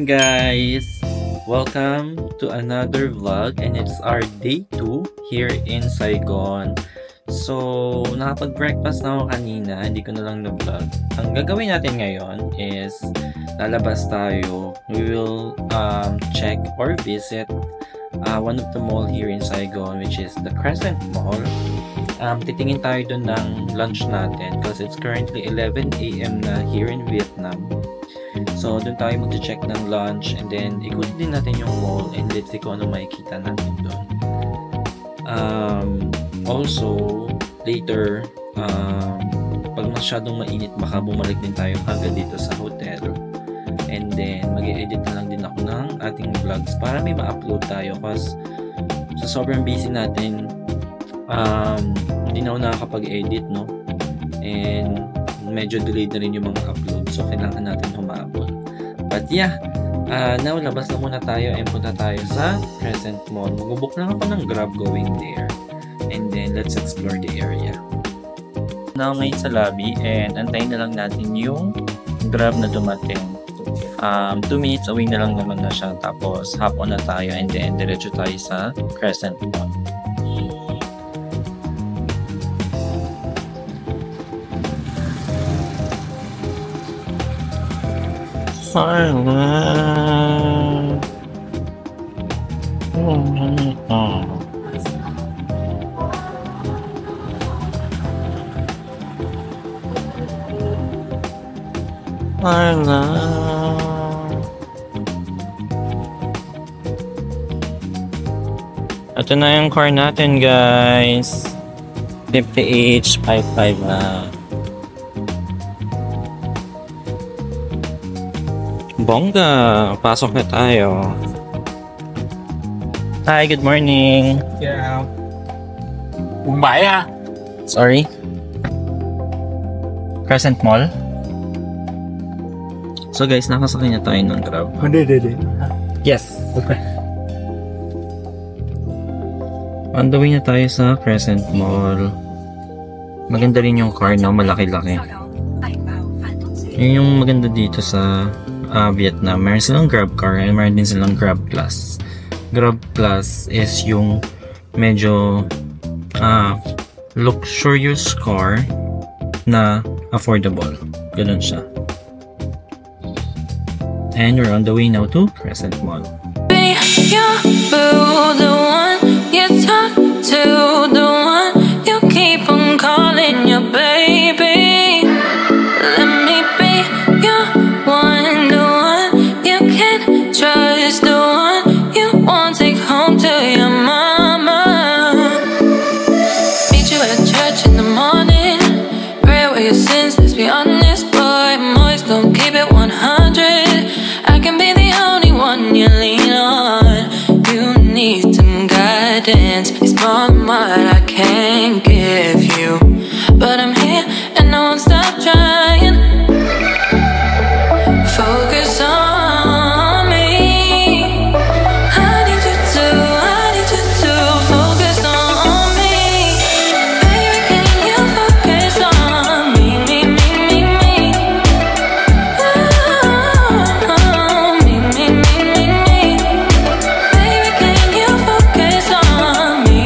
morning guys! Welcome to another vlog and it's our day 2 here in Saigon. So, nakapag-breakfast na ako kanina, hindi ko na lang na-vlog. Ang gagawin natin ngayon is lalabas tayo. We will check or visit one of the mall here in Saigon, which is the Crescent Mall. Titingin tayo dun ng lunch natin because it's currently 11 AM na here in Vietnam. So, dun tayo mag-check ng lunch and then ikutin din natin yung mall and let's see kung ano makikita natin dun. Also, later, pag masyadong mainit, baka bumalik din tayo agad dito sa hotel. And then, mag-edit na lang din ako ng ating vlogs para may ma-upload tayo kasi sa sobrang busy natin, hindi na ako nakakapag-edit, no? And medyo delayed na rin yung mga upload, so kailangan natin humabol. But yeah, now labas na muna tayo and punta tayo sa Crescent Mall. Mag-book lang ako ng Grab going there and then let's explore the area. Now ngayon sa lobby and antayin na lang natin yung Grab na dumating. 2 minutes away na lang naman na siya, tapos hop on na tayo and then diretso tayo sa Crescent Mall. Ito na yung car natin, guys. 50H55 na. Bongga! Pasok na tayo. Hi, good morning. Yeah. Umbaya. Sorry? Crescent Mall? So guys, nakasakay na tayo ng Grab. Hindi. Yes! Okay. On the way na tayo sa Crescent Mall. Maganda rin yung car na malaki-laki. Yun yung maganda dito sa Vietnam. Meron silang Grab car and meron din silang Grab Plus. Grab Plus is yung medyo luxurious car na affordable. Ganun siya. And we're on the way now to Crescent Mall. It's more than what I can give you, but I'm here and I won't stop trying. Focus on me. I need you to focus on me. Baby, can you focus on me? Oh, me. Baby, can you focus on me?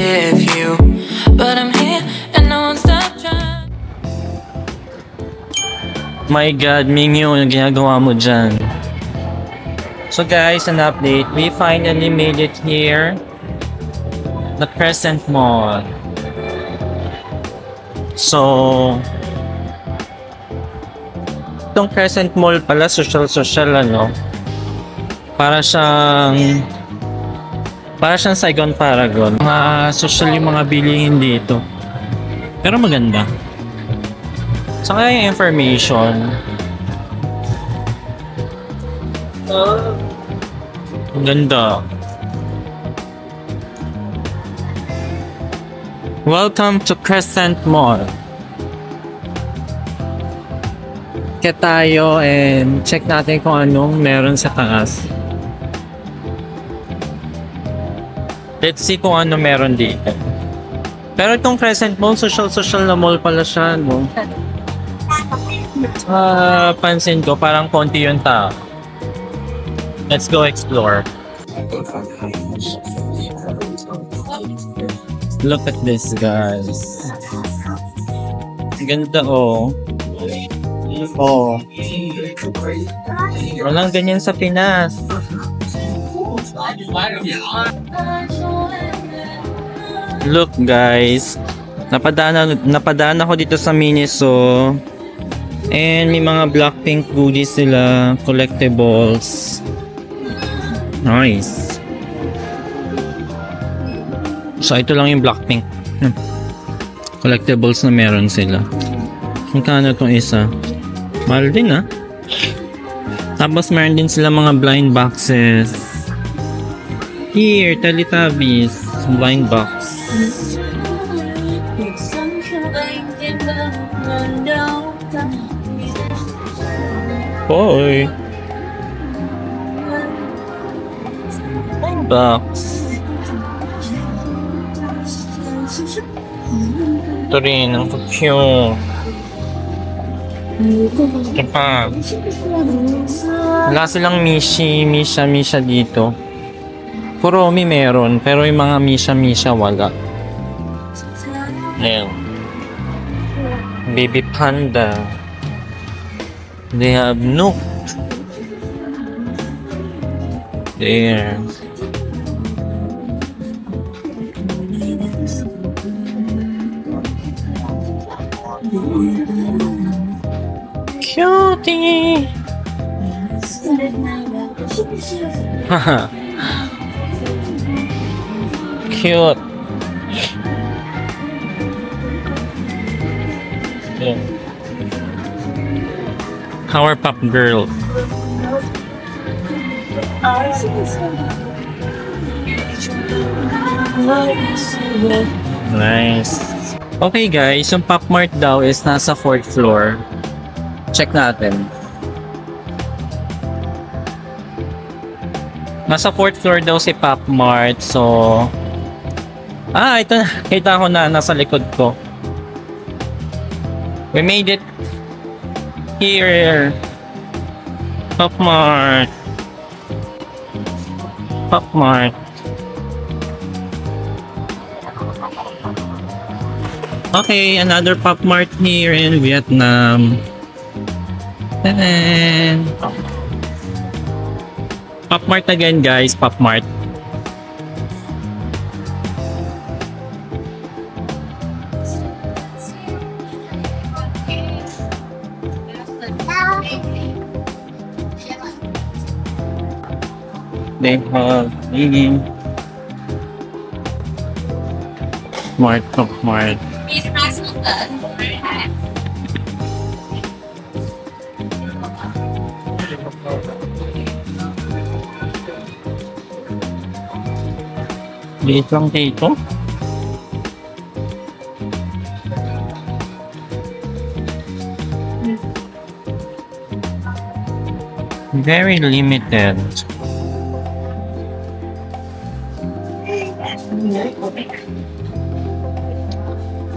give you, but I'm here and I won't stop trying. My God, Mingyu, ano ginagawa mo dyan? So guys, an update. We finally made it here. The Crescent Mall. So, itong Crescent Mall pala, social ano. Para siyang Saigon Paragon. Mga social yung mga bilihin dito. Pero maganda. Saka yung information. Ang ganda. Welcome to Crescent Mall. Kaya tayo and check natin kung anong meron sa taas. Let's see kung ano meron dito. Pero itong Crescent Mall, social na mall pala siya, no? Pansin ko, parang konti yung tao. Let's go explore. Look at this, guys. Ganda, oh. Oh. Walang ganyan sa Pinas. Look, guys. Napadaan ako dito sa Miniso. And may mga Blackpink goodies sila, collectibles. Nice. So ito lang yung Blackpink collectibles na meron sila. Magkano itong isa? Mahal din, ah. Tapos meron din sila mga blind boxes. Here, Teletubbies blind box. Boy. Box. Ito rin, ang cute. Ito pa. Wala silang Misha dito. Kuromi meron, pero yung mga Misha wala. Ayan. Baby Panda. They have Nook. There. Cutie. Haha. Cute. Yeah. Powerpuff Girls. Nice. Okay guys, yung Pop Mart daw is nasa 4th floor. Check natin. Nasa 4th floor daw si Pop Mart. So ito na. Kita ko na nasa likod ko. We made it here. Pop Mart. Pop Mart. Okay, another Pop Mart here in Vietnam. And Pop Mart again, guys. Pop Mart. They have Mart, Pop Mart. Liit lang dito. Very limited.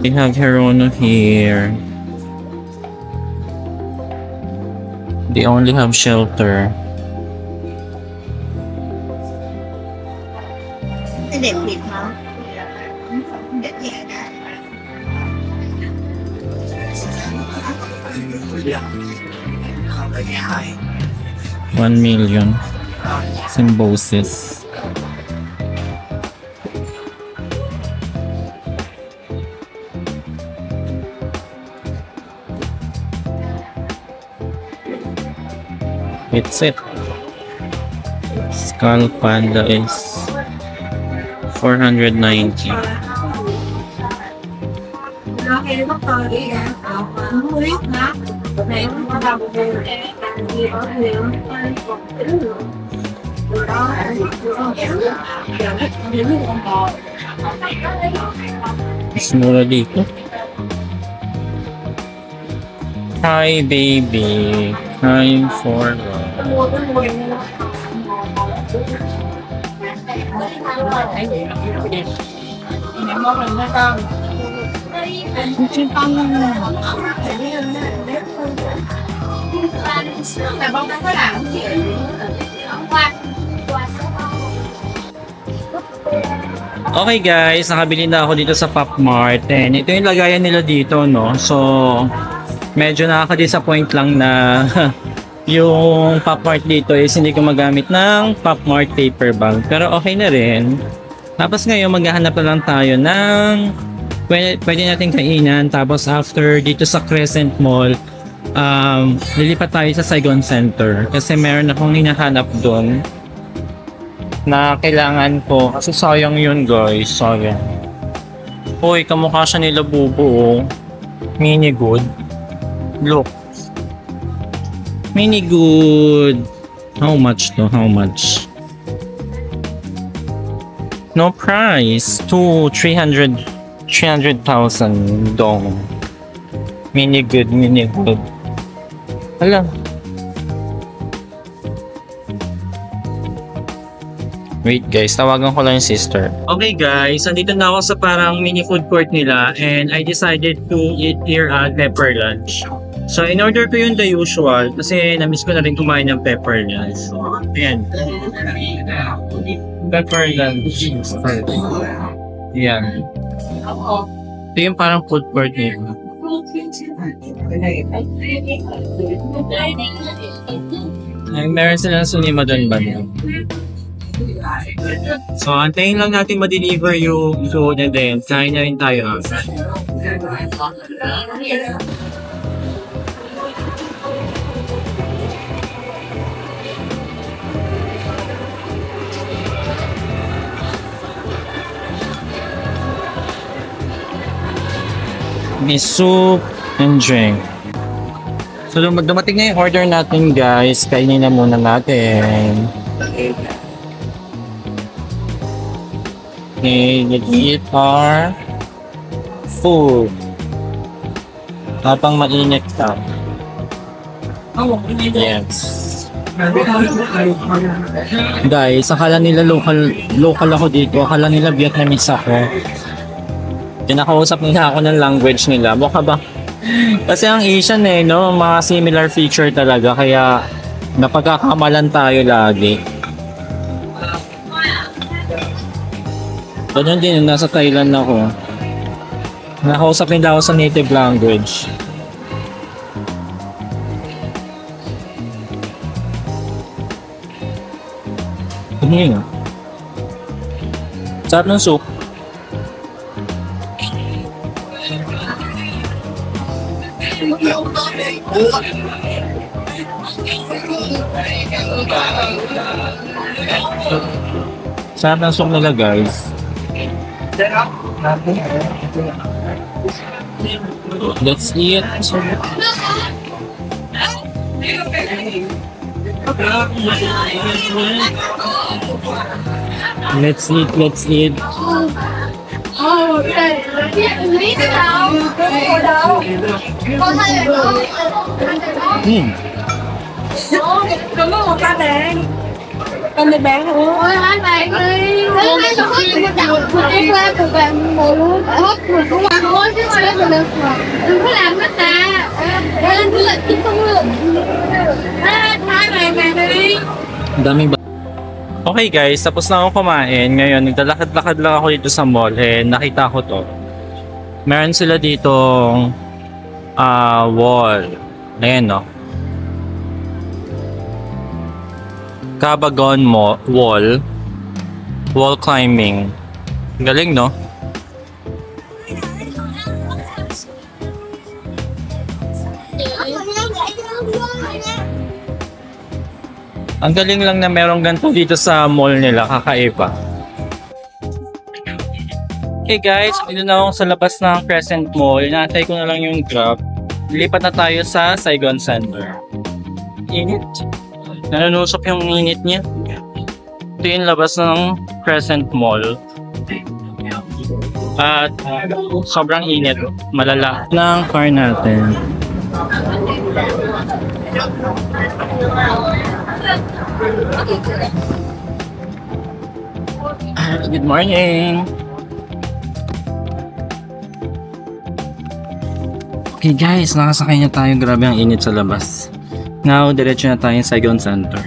They have Hirono here. They only have shelter. $1 million. Symbiosis. It's it. Skull Panda is 490. Mas mura dito. Hi baby. Time for Okay guys, nakabili na ako dito sa Pop Mart and ito yung lagayan nila dito, no? So medyo nakaka-disappoint lang na yung Pop Mart dito is hindi ko magamit ng Pop Mart paper bag, pero okay na rin. Tapos ngayon maghahanap na lang tayo ng pwede natin kainan. Tapos after dito sa Crescent Mall, lilipat tayo sa Saigon Center kasi meron akong hinahanap doon na kailangan ko kasi sayang yun guys, sayang. Hoy, kamukha siya nila Bubo. Mini good. Look. Mini good. How much to? How much? No price. 300,000 dong. Mini good, mini good. Hala. Wait guys, tawagan ko lang yung sister. Okay guys, andito na ako sa parang mini food court nila and I decided to eat here at Pepper Lunch. So in order ko yung the usual kasi na-miss ko na rin kumain ng Pepper Lunch. So, ayan. Pepper Lunch. Ayan. Ito yung parang food court nila. Ay, meron silang sunima doon ba? So, antayin lang natin ma-deliver yung food and then kain na rin tayo. May soup and drink. So, dumating na yung order natin guys. Kainin na muna natin. Okay, let's eat our food. Habang mainit ka. Yes. Guys, akala nila local ako dito. Akala nila Vietnamese ako. Kinakausap nila ako ng language nila. Mukha ba? Kasi ang Asian no? Mga similar feature talaga. Kaya napagkakamalan tayo lagi. Ganyan din, nasa Thailand ako. Nakausap nila ako sa native language. Ano yun? Sarap ng soup. Sarap ng soup nila guys. Let's eat. Let's eat, let's eat. Con này bán hả? Ôi hai bạn ơi. Con này có một chậu cái hoa của bạn mồ luôn. Hốt một cũng ăn thôi chứ mà lên được. Đừng có làm mất ta. Lên cứ lệnh chính không được. Hai bạn đi. Daming ba? Okay guys, tapos na ako kumain. Ngayon, naglalakad-lakad lang ako dito sa mall. Nakita ko to. Meron sila dito wall. Ayan no. Cabagon wall. Wall climbing. Galing no? Ang galing lang na merong ganito dito sa mall nila, kakaiba. Okay guys, dito na ako sa labas ng Crescent Mall. Inaantay ko na lang yung Grab. Lilipat na tayo sa Saigon Center. Init. Nanunusok yung init niya. Ito yung labas ng Crescent Mall. At sobrang init. Malala ng car natin. Good morning. Okay guys, nakasakay na tayo. Grabe ang init sa labas. Now, diretso na tayo sa Saigon Center.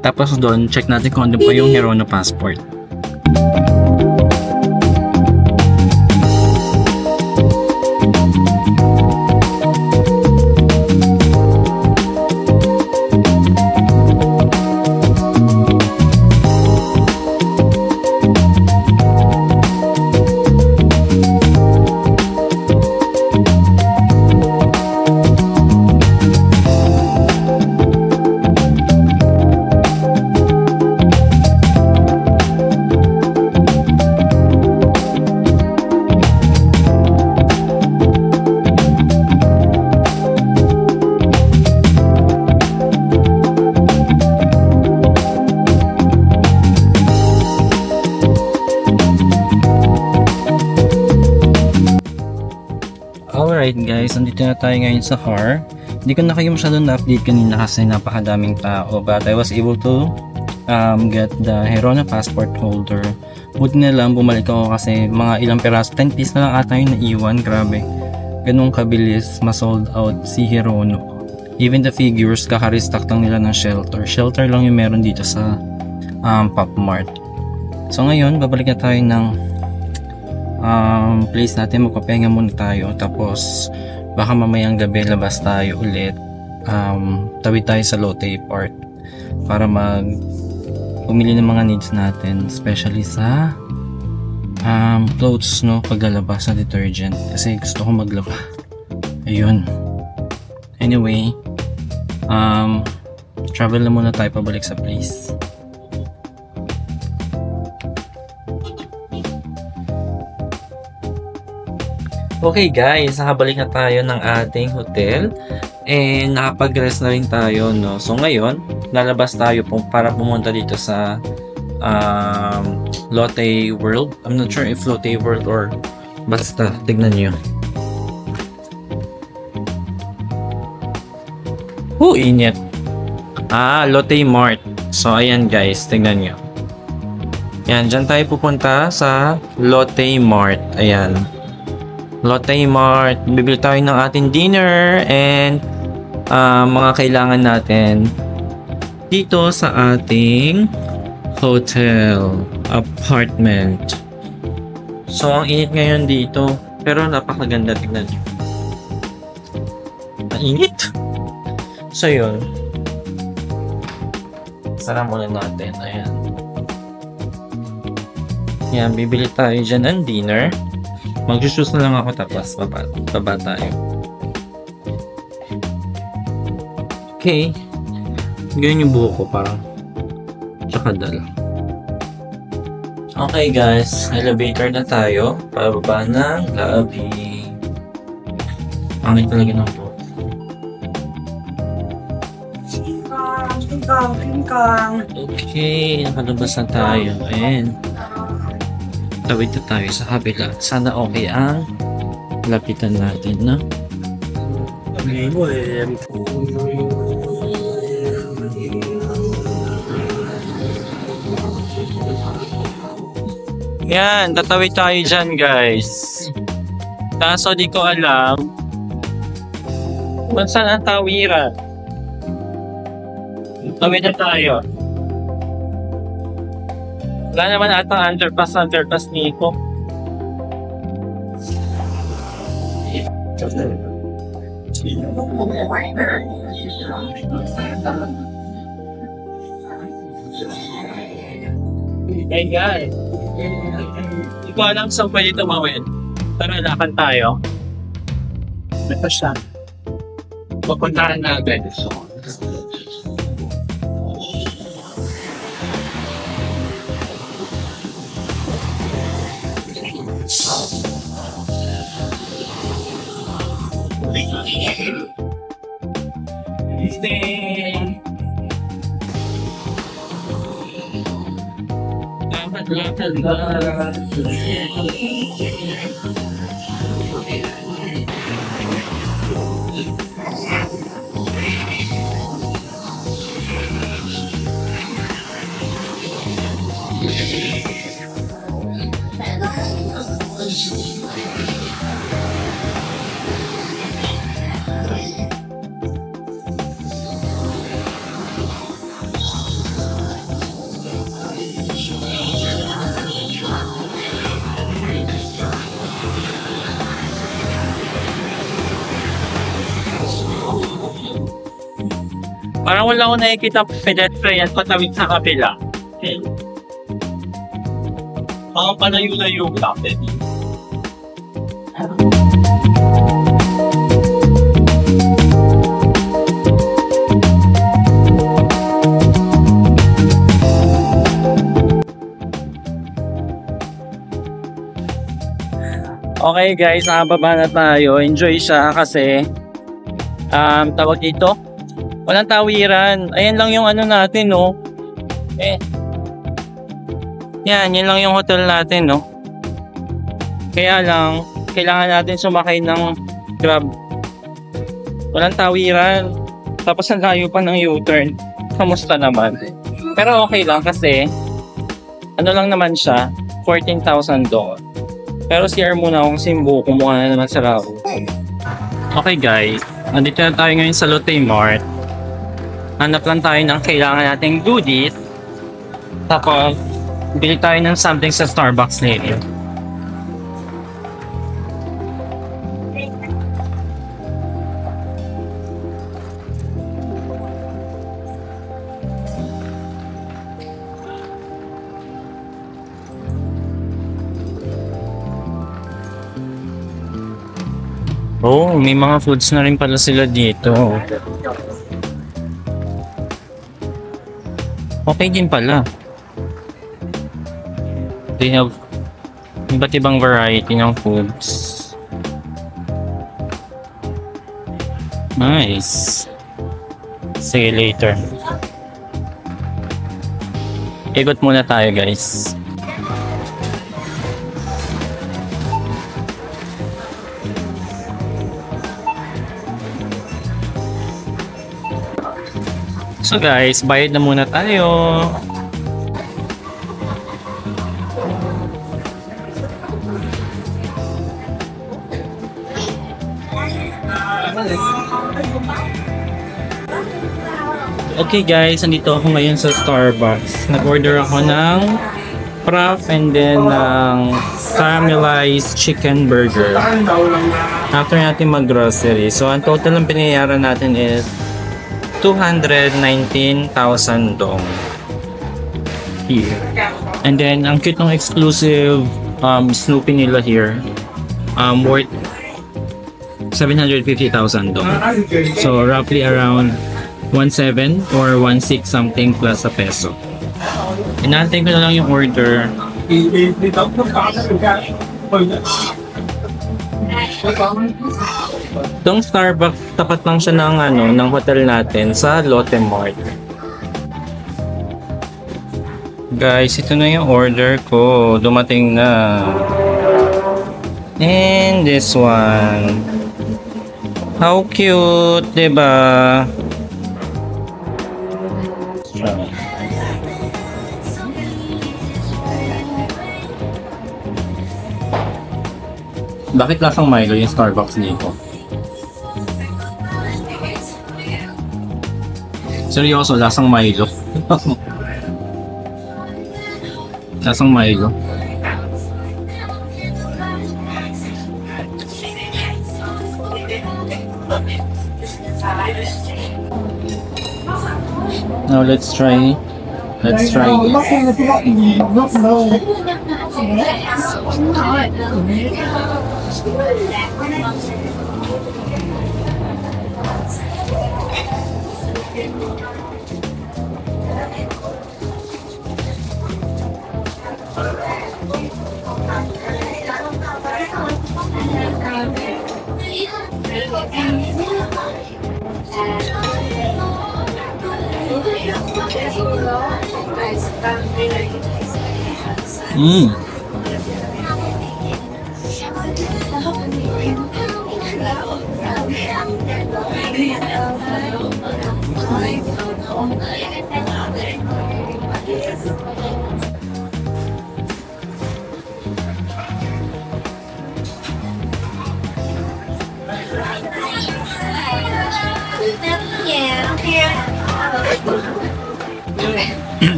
Tapos doon, check natin kung ano pa yung Herono passport. Alright guys, nandito na tayo ngayon sa car. Hindi ko na kayo masyadong na-update kanina kasi napakadaming tao, but I was able to get the Herono passport holder. Buti na lang bumalik ako kasi mga ilang peraso, 10 piece na lang ata yung naiwan. Grabe, ganun kabilis ma-sold out si Herono. Even the figures, kaka-restock lang nila ng shelter lang yung meron dito sa Pop Mart. So ngayon, babalik na tayo ng place natin. Magpapahinga muna tayo, tapos baka mamayang gabi labas tayo ulit. Tawid tayo sa Lotte Park para bumili ng mga needs natin, especially sa clothes, no, paglalabas na detergent kasi gusto ko maglaba. Ayun, anyway, travel na muna tayo pabalik sa place. Okay guys, nakabalik na tayo ng ating hotel and nakapag-rest na rin tayo, no? So ngayon, lalabas tayo para pumunta dito sa Lotte World. I'm not sure if Lotte World or basta, tignan nyo. Init. Lotte Mart. So ayan guys, tignan nyo. Yan, dyan tayo pupunta sa Lotte Mart. Ayan. Lotte Mart, bibili tayo ng ating dinner and mga kailangan natin dito sa ating hotel apartment. So ang init ngayon dito, pero napakaganda, tingnan nyo. Ang init. So yun, sara muna natin. Ayan. Yan, bibili tayo dyan ng dinner. Mag-choose na lang ako, tapos baba tayo. Okay. Ganyan yung buhok ko, parang tsakadal. Okay guys, elevator na tayo. Pababa ng lobby. Pangit talaga ng buhok. Okay, nakalabas na tayo. Ayan. Tawid na tayo sa kabila. Sana okay ang lapitan natin, no? Yan, tatawid tayo dyan guys. Kaso di ko alam kung saan ang tawiran. Tawid na tayo. Wala naman ata underpass Nico. Hey guys, hindi ko alam saan pwede tumawid. Tara, lakad tayo. Ito siya. Pupuntahan natin. Parang wala ko nakikita pedestrian patawid sa kapila. Parang palayo-layo lang. Okay guys, nakababa na tayo. Enjoy siya kasi tawag dito, walang tawiran. Ayan lang yung ano natin, no. Yan lang yung hotel natin, no. Kaya lang, kailangan natin sumakay ng Grab. Walang tawiran. Tapos ang layo pa ng U-turn. Kamusta naman? Pero okay lang kasi ano lang naman siya, 14,000 doon. Pero CR muna ako kasi kumuha na naman sa Raho. Okay guys, nandito na tayo ngayon sa Lotte Mart. Hanap lang tayo ng kailangan nating goodies. Tapos, bili tayo ng something sa Starbucks later. Oh, may mga foods na rin pala sila dito. Okay din pala. They have iba't ibang variety ng foods. Nice. Sige later. Ikot muna tayo guys. So guys, bayad na muna tayo. Okay guys, andito ako ngayon sa Starbucks. Nag-order ako ng Frappe and then ng caramelized chicken burger. After natin mag-grocery. So ang total ng pinayaran natin is 219,000 dong here. And then ang cute ng exclusive Snoopy nila here, worth 750,000 dong. So roughly around 1.7 or 1.6 something plus a peso. Inaantay ko na lang yung order. Itong Starbucks, tapat lang siya ng, ng hotel natin sa Lotte Mart. Guys, ito na yung order ko. Dumating na. And this one. How cute, diba? Bakit lasang Milo yung Starbucks dito? Seryoso, lasang Milo. Lasang Milo. Now let's try this.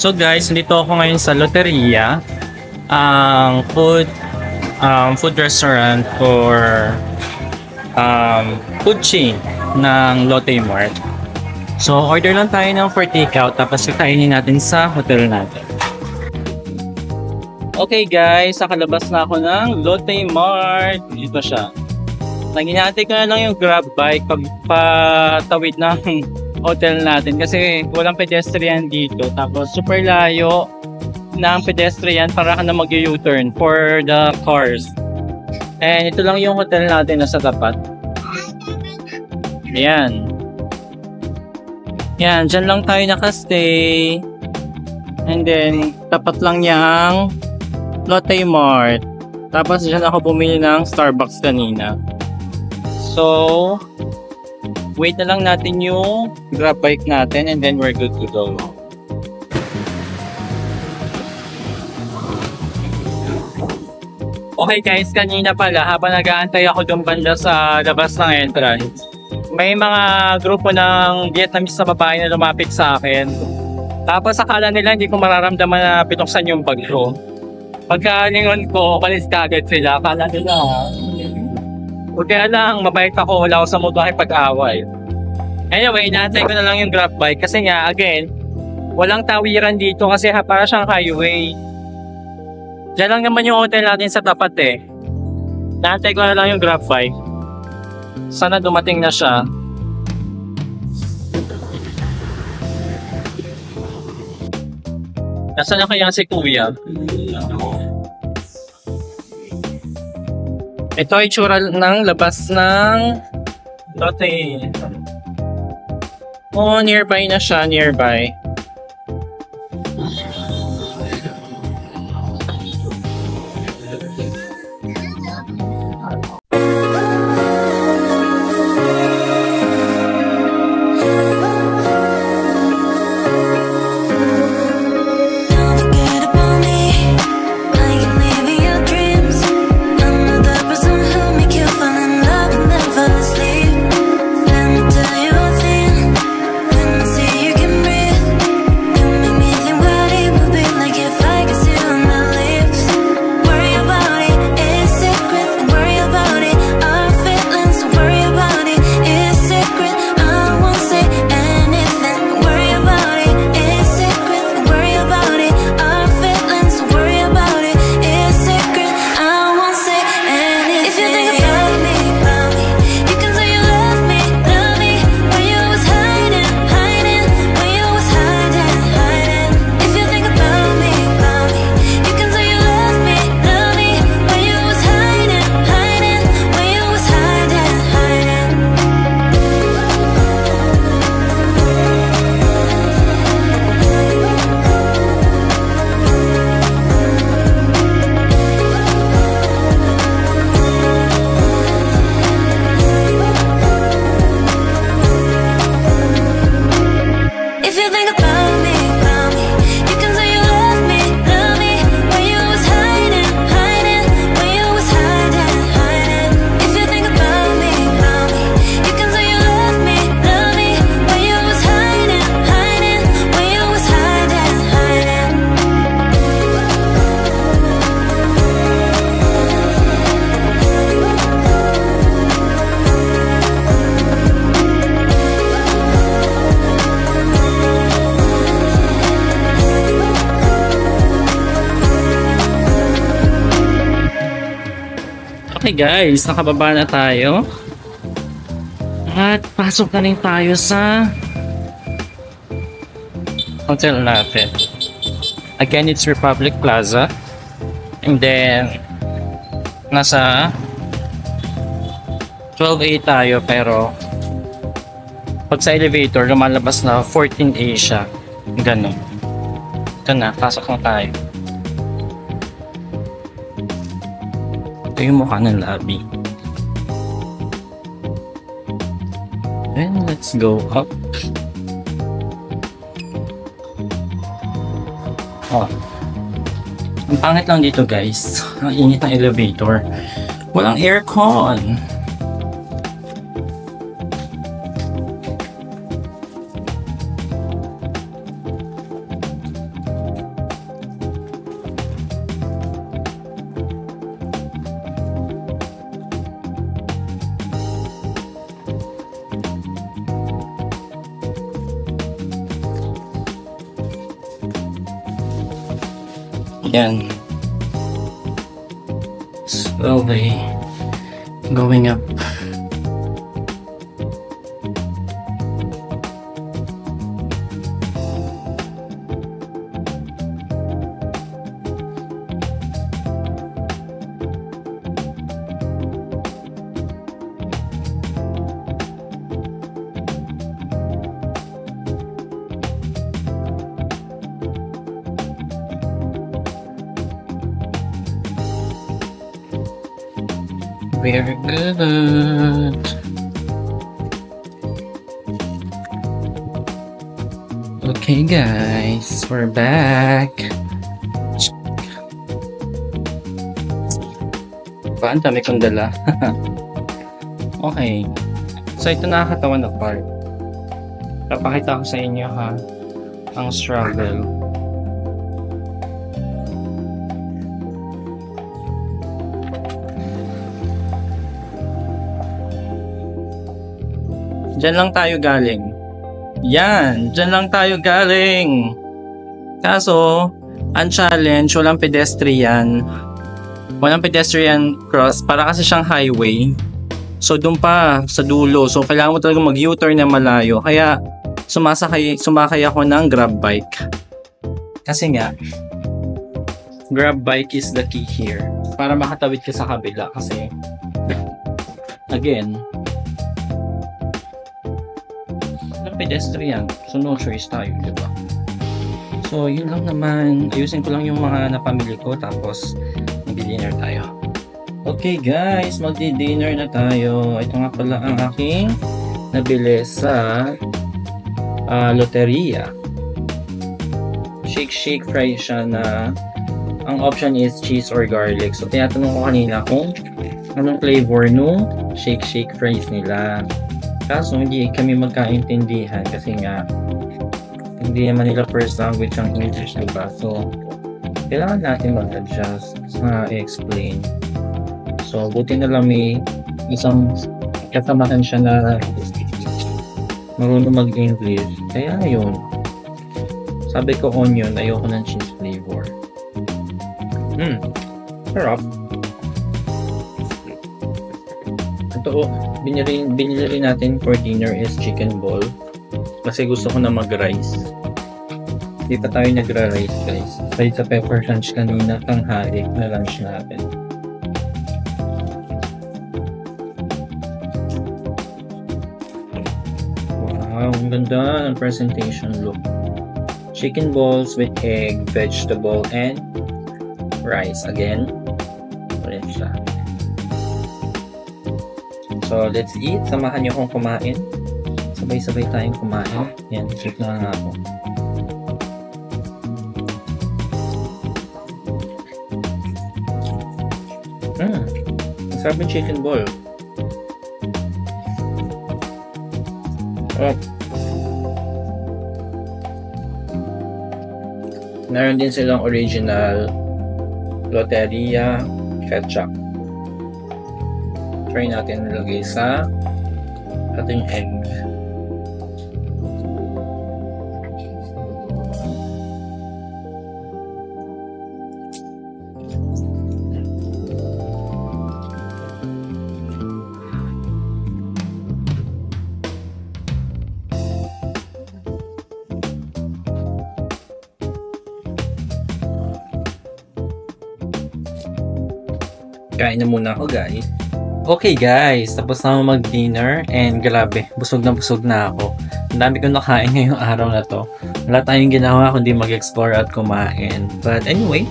So guys, dito ako ngayon sa Loteria, ang food restaurant or food chain ng Lotte Mart. So order lang tayo ng for takeout tapos kakainin natin sa hotel natin. Okay guys, nakalabas na ako ng Lotte Mart. Dito siya. Naginatay ko na lang yung grab bike pag patawid ng hotel natin kasi walang pedestrian dito, tapos super layo ng pedestrian para ka na mag-U-turn for the cars. And ito lang yung hotel natin na sa tapat. Ayan, dyan lang tayo nakastay, and then tapat lang yung Lotte Mart, tapos dyan ako bumili ng Starbucks kanina. So wait na lang natin yung grab bike natin and then we're good to go. Okay guys, kanina pala habang nag-aantay ako doon banda sa labas ng entrance, may mga grupo ng Vietnamese na babae na lumapit sa akin. Tapos akala nila hindi ko mararamdaman na pinuksan yung bag ko. Pagkalingon ko, palis kagad sila. Akala nila kaya lang, mabait ako, wala ako sa mood makipag-away. Anyway, naantay ko na lang yung grab bike kasi nga, again, walang tawiran dito kasi para siyang highway. Diyan lang naman yung hotel natin sa tapat eh. Naantay ko na lang yung grab bike. Sana dumating na siya. Nasaan na kaya si Kuya? Ito ay tsura ng labas ng Lotte. Oh, nearby na siya, nearby. Let me tell you a thing. Let me see you can breathe. Okay guys, nakababa na tayo. At pasok na rin tayo sa hotel natin. Again, it's Republic Plaza. And then, nasa 12A tayo pero pag sa elevator, lumalabas na 14A siya. Ganun. Ito na, pasok na tayo. Ito yung mukha ng lobby. And let's go up. Oh. Ang pangit lang dito guys. Ang init ng elevator. Walang aircon. Yan. Slowly going up. Very good. Okay guys, we're back. Ang dami kong dala. Okay. So ito nakakatawa na part. Papakita ko sa inyo ha. Ang struggle. Diyan lang tayo galing. Yan, diyan lang tayo galing. Kaso, ang challenge, walang pedestrian. Walang pedestrian cross para kasi siyang highway. So, doon pa sa dulo. So, kailangan mo talaga mag-U-turn na malayo. Kaya, sumakay ako ng grab bike. Kasi nga, grab bike is the key here. Para makatawid ka sa kabila. Kasi, again, pedestrian. So, no choice tayo, di ba? So, yun lang naman. Ayusin ko lang yung mga napamili ko. Tapos, mag-dinner tayo. Okay, guys. Mag-dinner na tayo. Ito nga pala ang aking nabili sa loteria. Shake fry siya na ang option is cheese or garlic. So, tinatanong ko kanina kung anong flavor no shake fries nila. Kaso hindi kami magkaintindihan kasi nga hindi naman nila first language ang English, diba? So, kailangan natin mag-adjust sa explain. So, buti na lang may isang kasamahan siya na marunong mag-English. Kaya yun. Sabi ko onion, ayoko ng cheese flavor. Sarap. Ito, binili rin natin for dinner is chicken ball. Kasi gusto ko na mag-rice. Hindi pa tayo nagra-rice guys. Kahit sa pepper lunch kanina, tanghali na lunch natin. Wow, ang ganda ng presentation look. Chicken balls with egg, vegetable, and rice. Again, ulit siya. So, let's eat. Samahan niyo akong kumain. Sabay-sabay tayong kumain. Yan, check na nga ako. Sarap yung chicken ball. Oh. Meron din silang original loteria ketchup. Try natin nilagay sa ating egg. Kain na muna ako, guys. Okay, guys. Tapos na ako mag-dinner. And grabe, busog na ako. Ang dami kong nakain ngayong araw na to. Wala tayong ginawa kundi mag-explore at kumain. But anyway,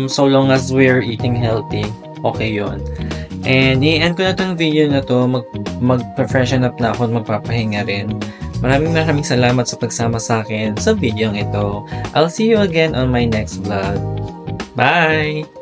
so long as we're eating healthy, okay yon. And i-end ko na tong video na to. Mag-freshen up na ako at magpapahinga rin. Maraming salamat sa pagsama sa akin sa video ito. I'll see you again on my next vlog. Bye!